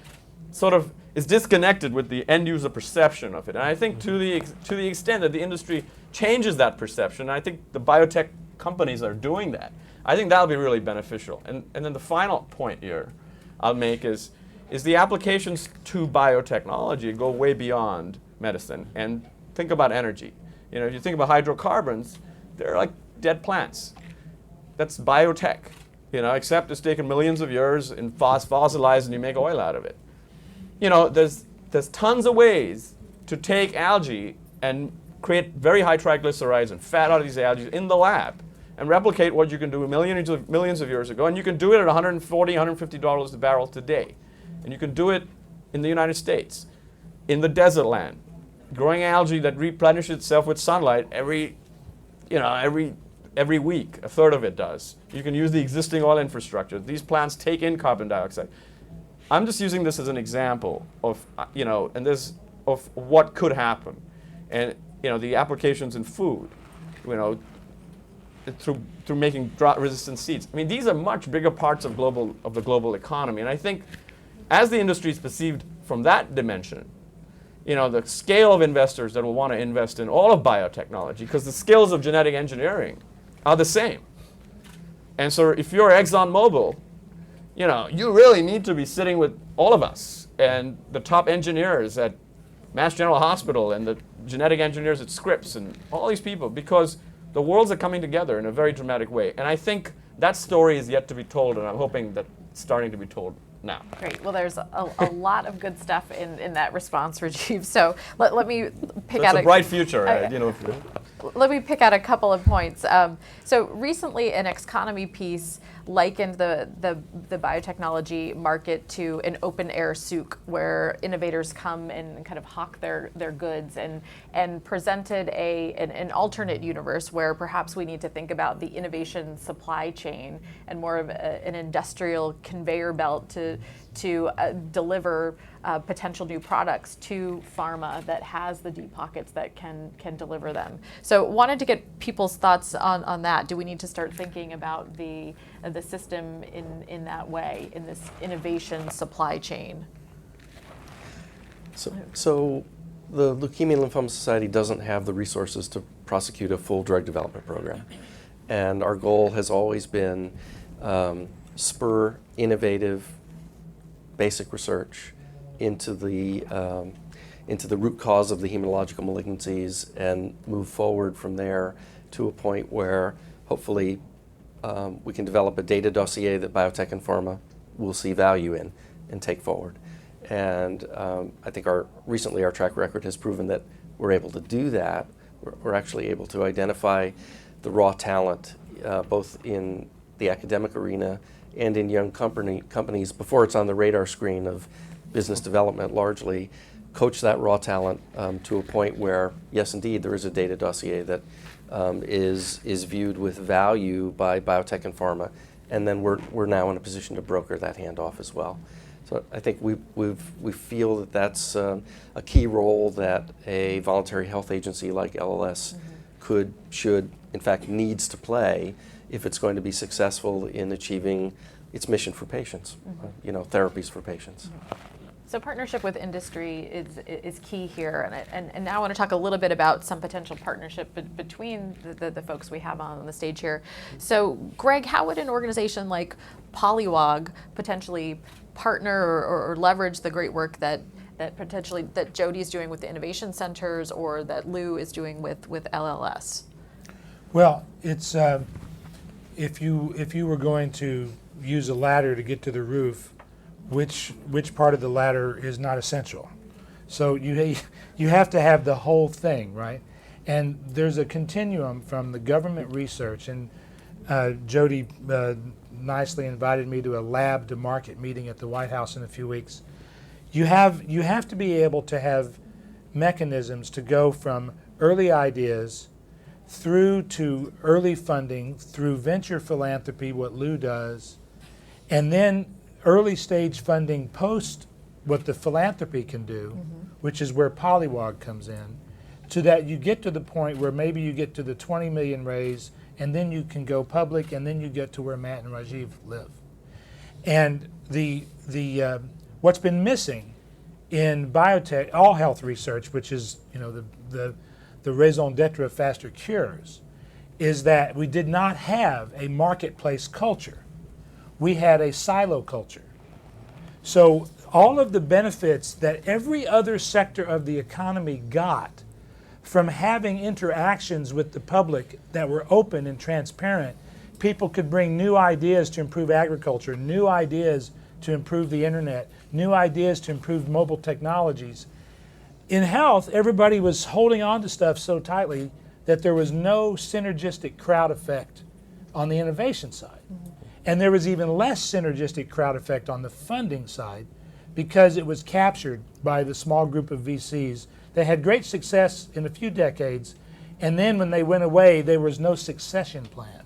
sort of is disconnected with the end user perception of it. And I think to the extent that the industry changes that perception, and I think the biotech companies are doing that, I think that'll be really beneficial. And then the final point here I'll make is the applications to biotechnology go way beyond medicine. And think about energy. If you think about hydrocarbons, they're like dead plants. That's biotech, except it's taken millions of years and fossilized and you make oil out of it. There's tons of ways to take algae and create very high triglycerides and fat out of these algae in the lab and replicate what you can do millions of years ago. And you can do it at $140, $150 a barrel today. And you can do it in the United States, in the desert land, growing algae that replenishes itself with sunlight every week. A third of it does. You can use the existing oil infrastructure. These plants take in carbon dioxide. I'm just using this as an example of, of what could happen. And, the applications in food, through making drought-resistant seeds. I mean, these are much bigger parts of the global economy. And I think as the industry is perceived from that dimension, the scale of investors that will want to invest in all of biotechnology, because the skills of genetic engineering are the same. And so if you're ExxonMobil, you really need to be sitting with all of us and the top engineers at Mass General Hospital and the genetic engineers at Scripps and all these people, because the worlds are coming together in a very dramatic way. And I think that story is yet to be told, and I'm hoping that it's starting to be told now. Great. Well, there's a lot of good stuff in that response, Rajiv. So let me pick out a bright future. Let me pick out a couple of points. So recently, an Economy piece likened the biotechnology market to an open-air souk, where innovators come and kind of hawk their goods, and presented an alternate universe where perhaps we need to think about the innovation supply chain and more of an industrial conveyor belt to deliver potential new products to pharma that has the deep pockets that can deliver them. So wanted to get people's thoughts on that. Do we need to start thinking about the system in that way, in this innovation supply chain? So the Leukemia and Lymphoma Society doesn't have the resources to prosecute a full drug development program. And our goal has always been spur innovative basic research into the root cause of the hematological malignancies and move forward from there to a point where hopefully we can develop a data dossier that biotech and pharma will see value in and take forward. And I think recently our track record has proven that we're able to do that. We're actually able to identify the raw talent both in the academic arena and in young companies before it's on the radar screen of business development, largely coach that raw talent to a point where, yes, indeed, there is a data dossier that is viewed with value by biotech and pharma, and then we're now in a position to broker that handoff as well. So I think we feel that that's a key role that a voluntary health agency like LLS should, in fact, needs to play if it's going to be successful in achieving its mission for patients, therapies for patients. So partnership with industry is key here, and now I want to talk a little bit about some potential partnership between the folks we have on the stage here. So Greg, how would an organization like Polliwog potentially partner or leverage the great work that Jody's doing with the innovation centers, or that Lou is doing with LLS? Well, it's if you were going to use a ladder to get to the roof, which part of the ladder is not essential? So you have to have the whole thing, right? And there's a continuum from the government research, and Jody nicely invited me to a lab to market meeting at the White House in a few weeks. You have to be able to have mechanisms to go from early ideas through to early funding, through venture philanthropy, what Lou does, and then early stage funding post what the philanthropy can do, which is where Polliwog comes in, so that you get to the point where maybe you get to the 20 million raise, and then you can go public, and then you get to where Matt and Rajiv live. And the what's been missing in biotech, all health research, which is the raison d'etre of faster cures, is that we did not have a marketplace culture. We had a silo culture. So all of the benefits that every other sector of the economy got from having interactions with the public that were open and transparent, people could bring new ideas to improve agriculture, new ideas to improve the internet, new ideas to improve mobile technologies. In health, everybody was holding on to stuff so tightly that there was no synergistic crowd effect on the innovation side. And there was even less synergistic crowd effect on the funding side, because it was captured by the small group of VCs that had great success in a few decades, and then when they went away, there was no succession plan.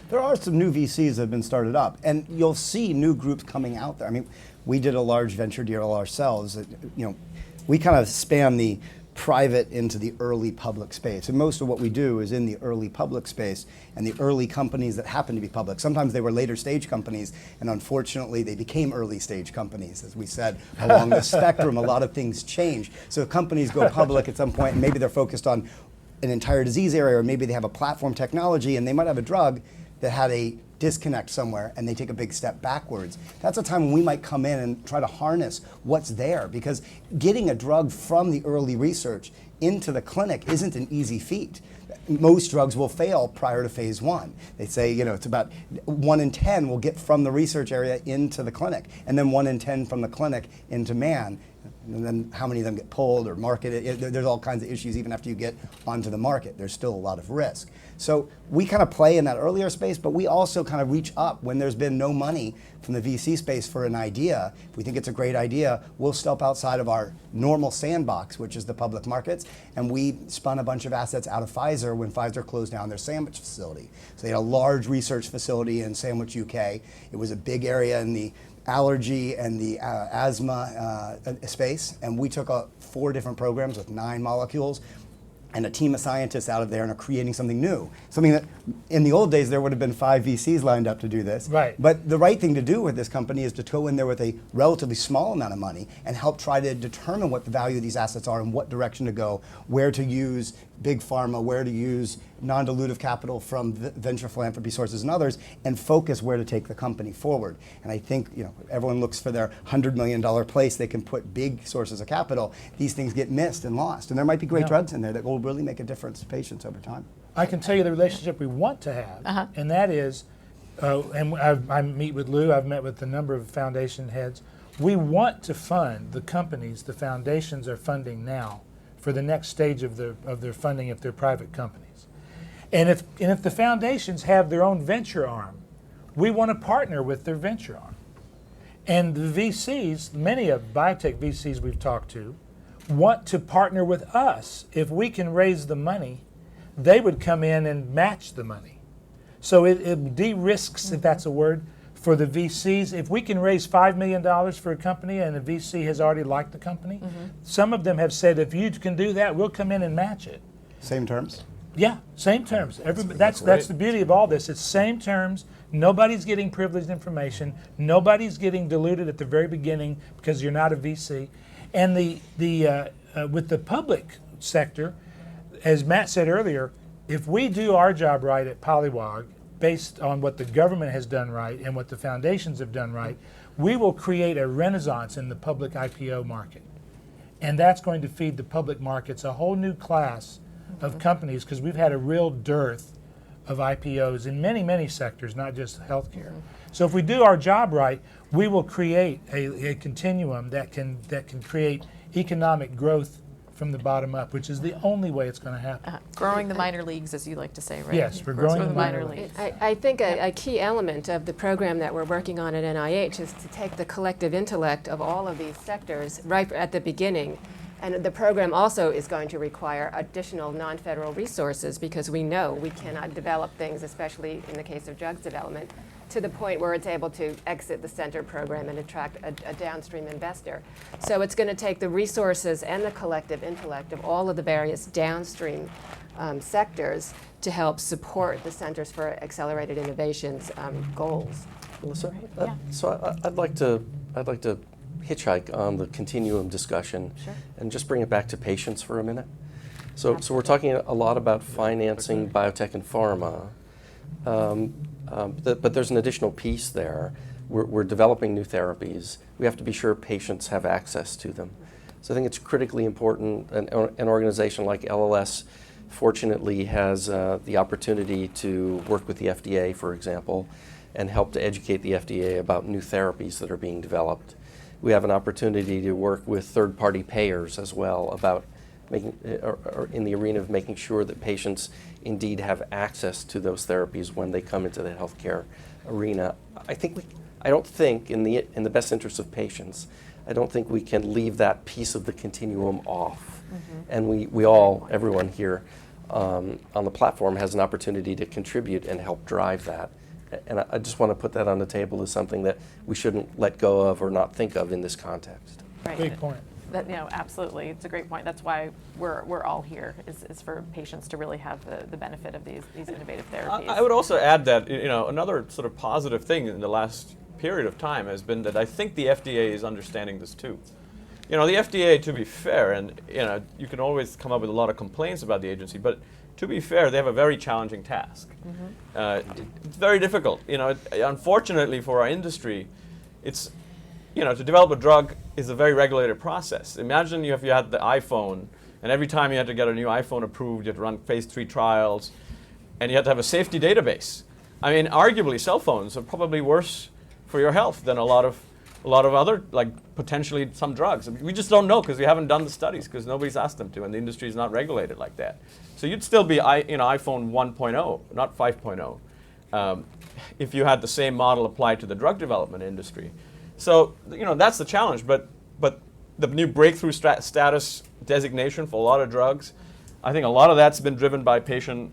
There are some new VCs that have been started up, and you'll see new groups coming out there. I mean, we did a large venture deal ourselves. We kind of span the private into the early public space. And most of what we do is in the early public space and the early companies that happen to be public. Sometimes they were later stage companies, and unfortunately they became early stage companies. As we said, along the spectrum, a lot of things change. So companies go public at some point, and maybe they're focused on an entire disease area, or maybe they have a platform technology, and they might have a drug that had a disconnect somewhere, and they take a big step backwards. That's a time when we might come in and try to harness what's there, because getting a drug from the early research into the clinic isn't an easy feat. Most drugs will fail prior to phase 1. They say, it's about 1 in 10 will get from the research area into the clinic, and then 1 in 10 from the clinic into man. And then how many of them get pulled or marketed? There's all kinds of issues even after you get onto the market. There's still a lot of risk. So we kind of play in that earlier space, but we also kind of reach up when there's been no money from the VC space for an idea. If we think it's a great idea, we'll step outside of our normal sandbox, which is the public markets, and we spun a bunch of assets out of Pfizer when Pfizer closed down their Sandwich facility. So they had a large research facility in Sandwich, UK. It was a big area in the allergy and the asthma space, and we took 4 different programs with 9 molecules and a team of scientists out of there and are creating something new. Something that in the old days there would have been 5 VCs lined up to do this. Right. But the right thing to do with this company is to go in there with a relatively small amount of money and help try to determine what the value of these assets are and what direction to go, where to use big pharma, where to use non-dilutive capital from venture philanthropy sources and others, and focus where to take the company forward. And I think everyone looks for their $100 million place they can put big sources of capital. These things get missed and lost. And there might be great drugs in there that will really make a difference to patients over time. I can tell you the relationship we want to have, and that is, and I meet with Lou, I've met with a number of foundation heads. We want to fund the companies the foundations are funding now for the next stage of their funding if they're private companies. And if the foundations have their own venture arm, we want to partner with their venture arm. And the VCs, many of biotech VCs we've talked to, want to partner with us. If we can raise the money, they would come in and match the money. So it de-risks, if that's a word, for the VCs, if we can raise $5 million for a company and the VC has already liked the company, some of them have said, if you can do that, we'll come in and match it. Same terms? Yeah, same terms. That's the beauty of all this. It's same terms. Nobody's getting privileged information. Nobody's getting diluted at the very beginning because you're not a VC. And with the public sector, as Matt said earlier, if we do our job right at Polliwog, based on what the government has done right and what the foundations have done right, we will create a renaissance in the public IPO market. And that's going to feed the public markets a whole new class of companies, because we've had a real dearth of IPOs in many, many sectors, not just healthcare. So if we do our job right, we will create a continuum that can create economic growth from the bottom up, which is the only way it's going to happen. Growing the minor leagues, as you like to say, right? Yes, we're growing the minor leagues. I think a key element of the program that we're working on at NIH is to take the collective intellect of all of these sectors right at the beginning. And the program also is going to require additional non-federal resources, because we know we cannot develop things, especially in the case of drugs development, to the point where it's able to exit the center program and attract a downstream investor. So it's going to take the resources and the collective intellect of all of the various downstream sectors to help support the Centers for Accelerated Innovation's goals. Melissa? So I'd like to hitchhike on the continuum discussion and just bring it back to patients for a minute. So we're talking a lot about financing biotech and pharma, but there's an additional piece there. We're developing new therapies. We have to be sure patients have access to them. So I think it's critically important. An organization like LLS fortunately has the opportunity to work with the FDA, for example, and help to educate the FDA about new therapies that are being developed. We have an opportunity to work with third-party payers as well about making, or in the arena of making sure that patients indeed have access to those therapies when they come into the healthcare arena. I don't think, in the best interest of patients, I don't think we can leave that piece of the continuum off. And we all, everyone here on the platform has an opportunity to contribute and help drive that. And I just want to put that on the table as something that we shouldn't let go of or not think of in this context. Right. Great point. Absolutely. It's a great point. That's why we're all here, is for patients to really have the benefit of these innovative therapies. I would also add that another sort of positive thing in the last period of time has been that I think the FDA is understanding this too. The FDA, to be fair, and you can always come up with a lot of complaints about the agency, but to be fair, they have a very challenging task. It's very difficult. Unfortunately for our industry, it's to develop a drug is a very regulated process. Imagine if you had the iPhone, and every time you had to get a new iPhone approved, you had to run phase 3 trials, and you had to have a safety database. I mean, arguably, cell phones are probably worse for your health than a lot of other, like potentially some drugs. We just don't know because we haven't done the studies, because nobody's asked them to, and the industry is not regulated like that. So you'd still be iPhone 1.0, not 5.0, if you had the same model applied to the drug development industry. So that's the challenge. But the new breakthrough status designation for a lot of drugs, I think a lot of that's been driven by patient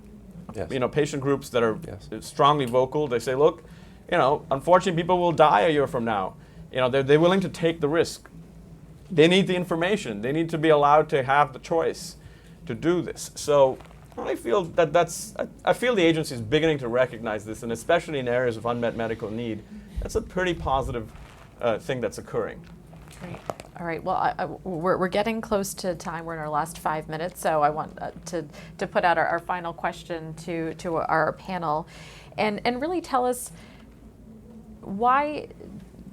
groups that are strongly vocal. They say, look, unfortunately, people will die a year from now. They're willing to take the risk. They need the information. They need to be allowed to have the choice to do this. So I feel I feel the agency is beginning to recognize this, and especially in areas of unmet medical need, that's a pretty positive thing that's occurring. Great. All right. Well, we're getting close to time. We're in our last 5 minutes, so I want to put out our final question to our panel, and really tell us why.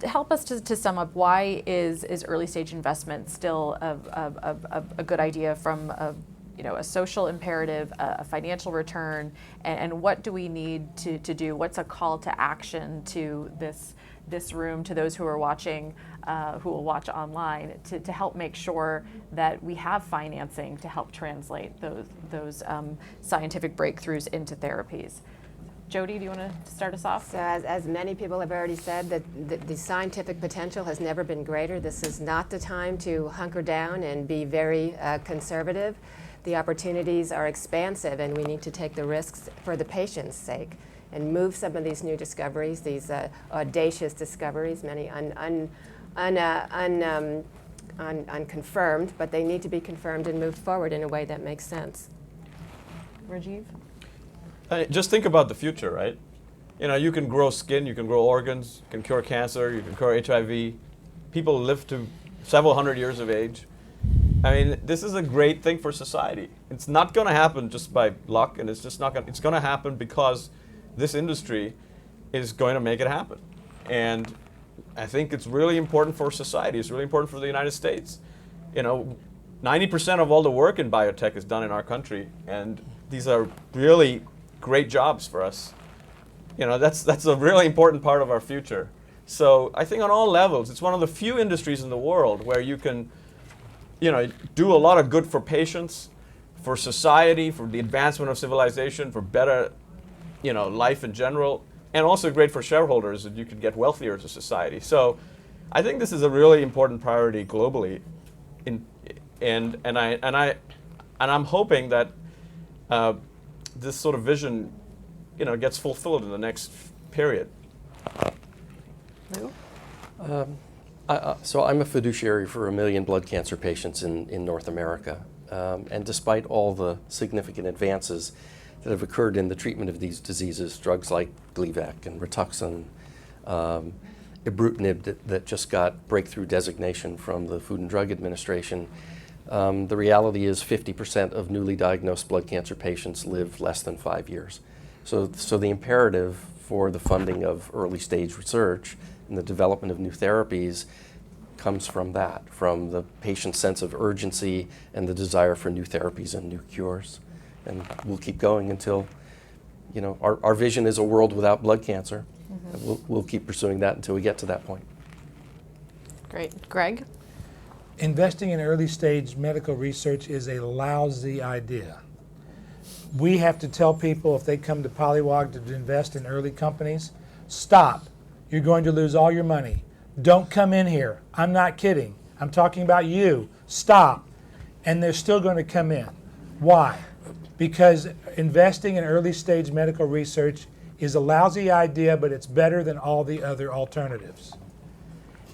Help us to sum up, why is early stage investment still a good idea from a social imperative, a financial return, and what do we need to do? What's a call to action to this room, to those who are watching, who will watch online, to help make sure that we have financing to help translate those scientific breakthroughs into therapies? Jody, do you want to start us off? So as many people have already said, that the scientific potential has never been greater. This is not the time to hunker down and be very conservative. The opportunities are expansive, and we need to take the risks for the patient's sake. and move some of these new discoveries, these audacious discoveries, many unconfirmed, but they need to be confirmed and moved forward in a way that makes sense. Rajiv? Just think about the future, right? You know, you can grow skin, you can grow organs, you can cure cancer, you can cure HIV. People live to several hundred years of age. I mean, this is a great thing for society. It's not going to happen just by luck, and it's just not going. It's going to happen because this industry is going to make it happen. And I think it's really important for society. It's really important for the United States. You know, 90% of all the work in biotech is done in our country, and these are really great jobs for us. You know, that's a really important part of our future. So I think on all levels, it's one of the few industries in the world where you can, you know, do a lot of good for patients, for society, for the advancement of civilization, for better, you know, life in general, and also great for shareholders that you could get wealthier as a society. So I think this is a really important priority globally, and I'm hoping that this sort of vision, you know, gets fulfilled in the next period. Lou? So I'm a fiduciary for 1 million blood cancer patients in North America. And despite all the significant advances that have occurred in the treatment of these diseases, drugs like Gleevec and Rituxan, ibrutinib that just got breakthrough designation from the Food and Drug Administration, the reality is 50% of newly diagnosed blood cancer patients live less than 5 years. So the imperative for the funding of early stage research and the development of new therapies comes from that, from the patient's sense of urgency and the desire for new therapies and new cures. And we'll keep going until, you know, our vision is a world without blood cancer. Mm-hmm. And we'll keep pursuing that until we get to that point. Great. Greg? Investing in early stage medical research is a lousy idea. We have to tell people if they come to Polliwog to invest in early companies, stop. You're going to lose all your money. Don't come in here. I'm not kidding. I'm talking about you. Stop. And they're still going to come in. Why? Because investing in early stage medical research is a lousy idea, but it's better than all the other alternatives.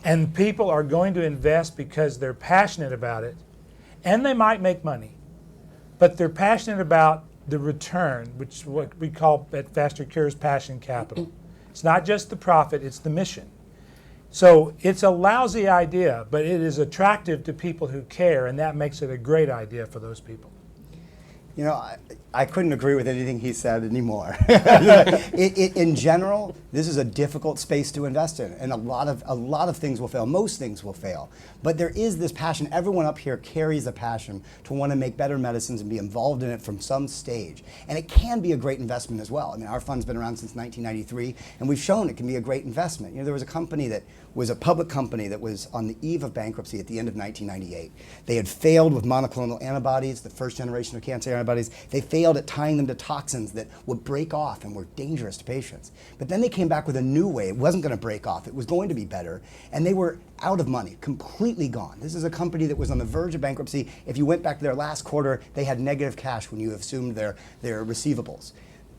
And people are going to invest because they're passionate about it, and they might make money, but they're passionate about the return, which is what we call at Faster Cures passion capital. It's not just the profit, it's the mission. So it's a lousy idea, but it is attractive to people who care, and that makes it a great idea for those people. You know, I couldn't agree with anything he said anymore. In general, this is a difficult space to invest in, and a lot of things will fail. Most things will fail, but there is this passion. Everyone up here carries a passion to want to make better medicines and be involved in it from some stage, and it can be a great investment as well. I mean, our fund's been around since 1993, and we've shown it can be a great investment. You know, there was a company that was a public company that was on the eve of bankruptcy at the end of 1998. They had failed with monoclonal antibodies, the first generation of cancer antibodies. They failed at tying them to toxins that would break off and were dangerous to patients. But then they came back with a new way. It wasn't going to break off. It was going to be better. And they were out of money, completely gone. This is a company that was on the verge of bankruptcy. If you went back to their last quarter, they had negative cash when you assumed their receivables.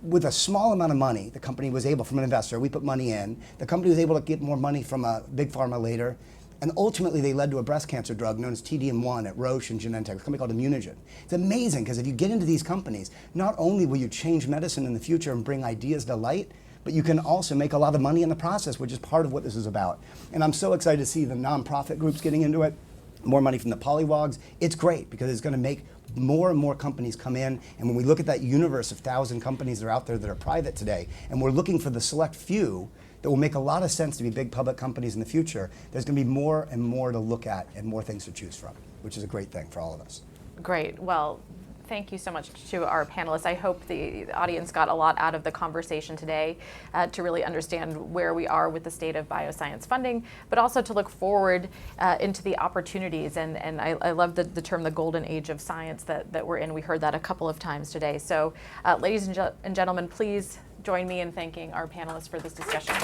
With a small amount of money, the company was able, from an investor, we put money in, the company was able to get more money from a big pharma later, and ultimately they led to a breast cancer drug known as TDM1 at Roche and Genentech, a company called Immunogen. It's amazing because if you get into these companies, not only will you change medicine in the future and bring ideas to light, but you can also make a lot of money in the process, which is part of what this is about. And I'm so excited to see the nonprofit groups getting into it, more money from the Polliwogs. It's great because it's going to make more and more companies come in, and when we look at that universe of 1,000 companies that are out there that are private today, and we're looking for the select few that will make a lot of sense to be big public companies in the future, there's going to be more and more to look at and more things to choose from, which is a great thing for all of us. Great. Well, thank you so much to our panelists. I hope the audience got a lot out of the conversation today to really understand where we are with the state of bioscience funding, but also to look forward into the opportunities. And I love the term, the golden age of science that we're in. We heard that a couple of times today. So ladies and gentlemen, please join me in thanking our panelists for this discussion.